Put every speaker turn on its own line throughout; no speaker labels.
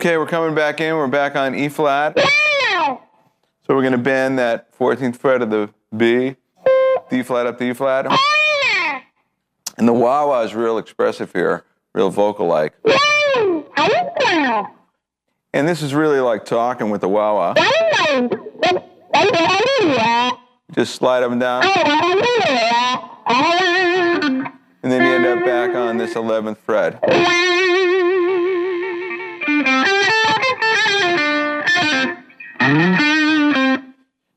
Okay, we're coming back in. We're back on E flat. So we're going to bend that 14th fret of the B, D flat up to E flat. And the wah-wah is real expressive here, real vocal-like. And this is really like talking with the wah-wah. Just slide up and down. And then you end up back on this 11th fret.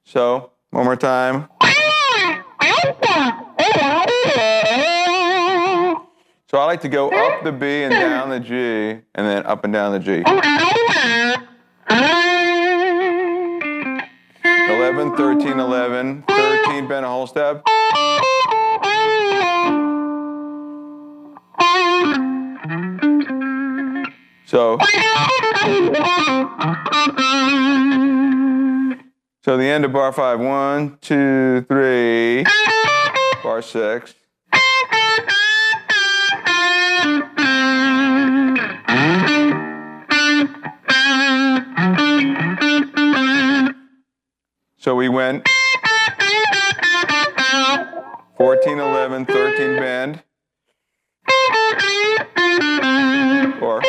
So, one more time. So I like to go up the B and down the G, and then up and down the G. 11, 13, 11, 13, bend a whole step. So the end of bar 5, 1, 2, 3, bar 6. So we went 14, 11, 13 bend, or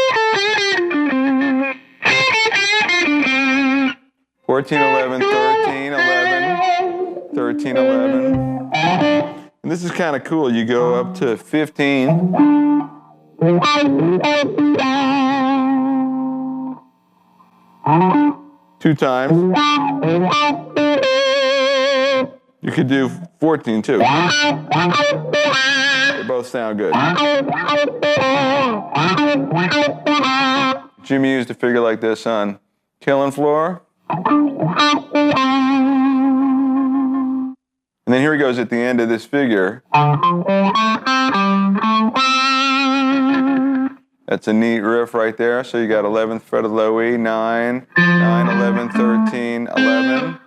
14, 11, 13, 11, 13, 11. And this is kind of cool. You go up to 15. Two times. You could do 14 too. They both sound good. Jimmy used a figure like this on Killing Floor. And then here he goes at the end of this figure. That's a neat riff right there. So you got 11th fret of low E, 9, 9, 11, 13, 11.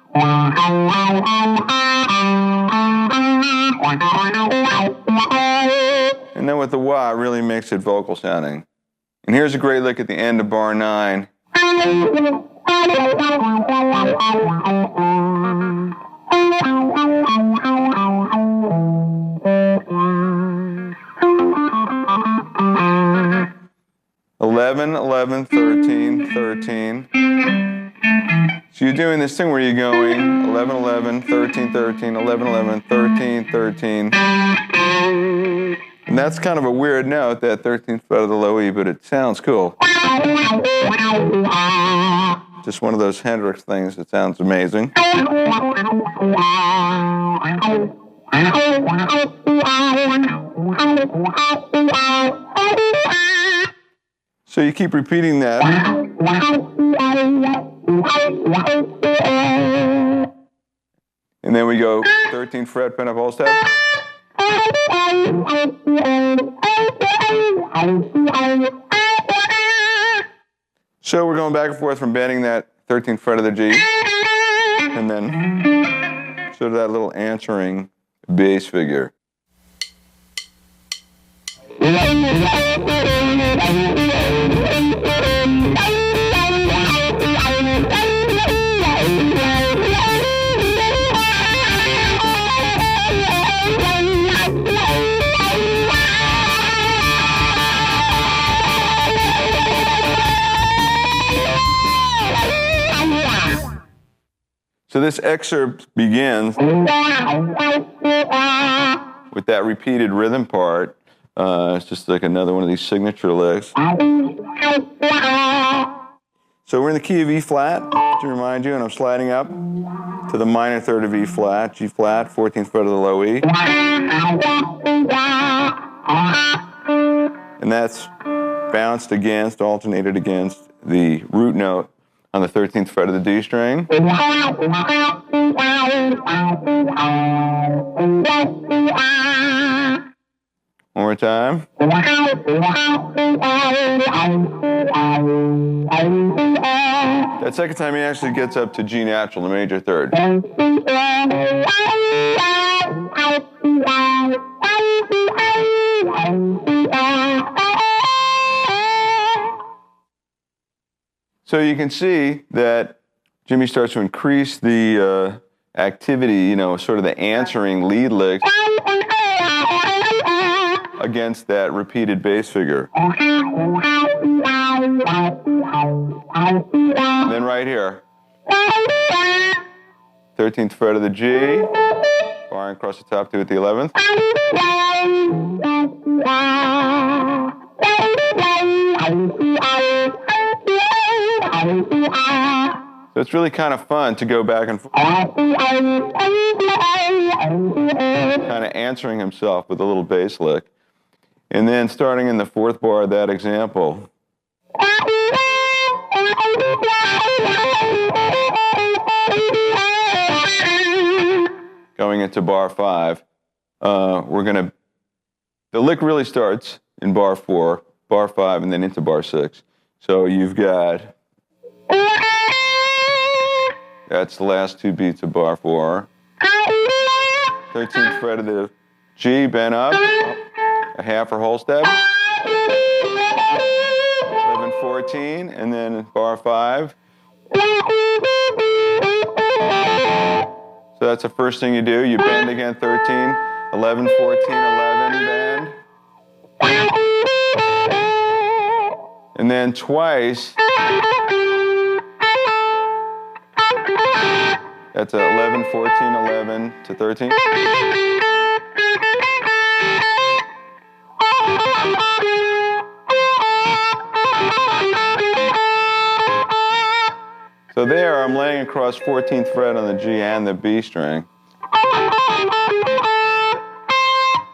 And then with the wah, it really makes it vocal sounding. And here's a great look at the end of bar 9. 11, 11, 13, 13. So you're doing this thing where you're going 11, 11, 13, 13, 11, 11, 13, 13. And that's kind of a weird note, that 13th fret of the low E, but it sounds cool. Just one of those Hendrix things that sounds amazing. So you keep repeating that. And then we go 13th fret, bend up whole step. So we're going back and forth from bending that 13th fret of the G, and then sort of that little answering bass figure. So this excerpt begins with that repeated rhythm part. It's just like another one of these signature licks. So we're in the key of E flat, to remind you, and I'm sliding up to the minor third of E flat, G flat, 14th fret of the low E. And that's bounced against, alternated against the root note on the 13th fret of the D string. One more time. That second time he actually gets up to G natural, the major third. So you can see that Jimmy starts to increase the activity, you know, sort of the answering lead lick against that repeated bass figure. And then right here, 13th fret of the G, barring across the top 2 at the 11th. So it's really kind of fun to go back and forth, kind of answering himself with a little bass lick. And then starting in the 4th bar of that example, going into bar 5, the lick really starts in bar 4, bar 5, and then into bar 6. So you've got, that's the last 2 beats of bar 4. 13th fret of the G, bent up, a half or whole step. 11, 14, and then bar 5. So that's the first thing you do. You bend again, 13, 11, 14, 11, bend. And then twice, that's 11, 14, 11 to 13. So there, I'm laying across 14th fret on the G and the B string.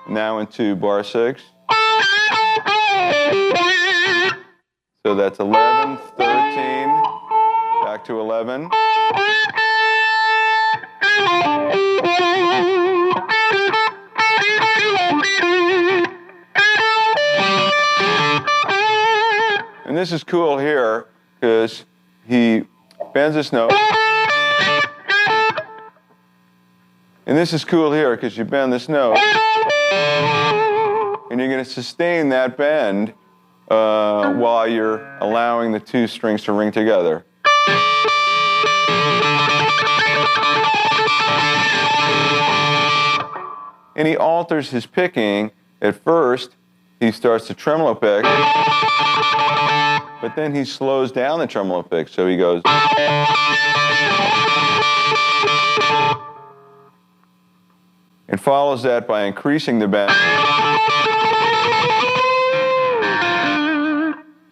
Now into bar 6. So that's 11, 13, back to 11. And this is cool here because he bends this note. And this is cool here because you bend this note. And you're going to sustain that bend while you're allowing the 2 strings to ring together. And he alters his picking. At first, he starts to tremolo pick, but then he slows down the tremolo pick, so he goes. And follows that by increasing the bend.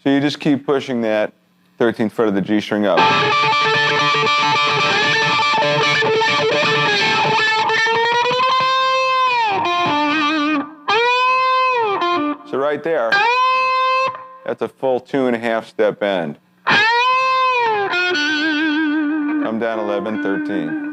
So you just keep pushing that 13th fret of the G string up. So right there, that's a full 2.5 step bend. Come down 11, 13.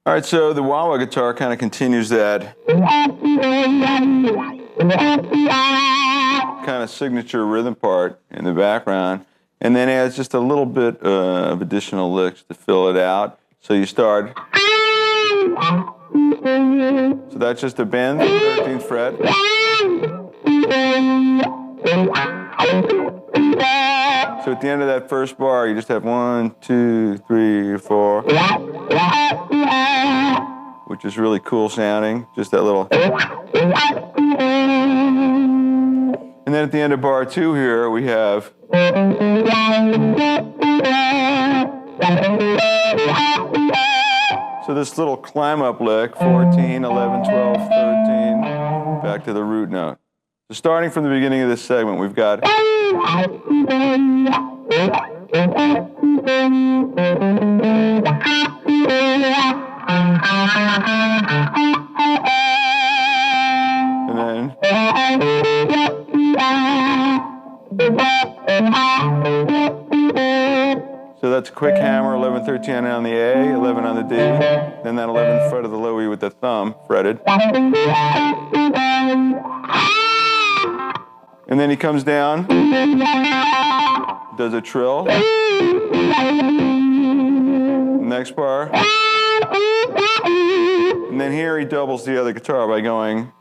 All right, so the wah-wah guitar kind of continues that kind of signature rhythm part in the background, and then adds just a little bit of additional licks to fill it out. So you start. So that's just a bend, 13th fret. So at the end of that first bar, you just have 1, 2, 3, 4, which is really cool sounding. Just that little. And then at the end of bar 2 here, we have. So this little climb up lick, 14, 11, 12, 13, back to the root note. So starting from the beginning of this segment, we've got. And then. So that's a quick hammer, 11, 13 on the A, 11 on the D, then that 11th fret of the low E with the thumb fretted. And then he comes down, does a trill. Next bar. And then here he doubles the other guitar by going.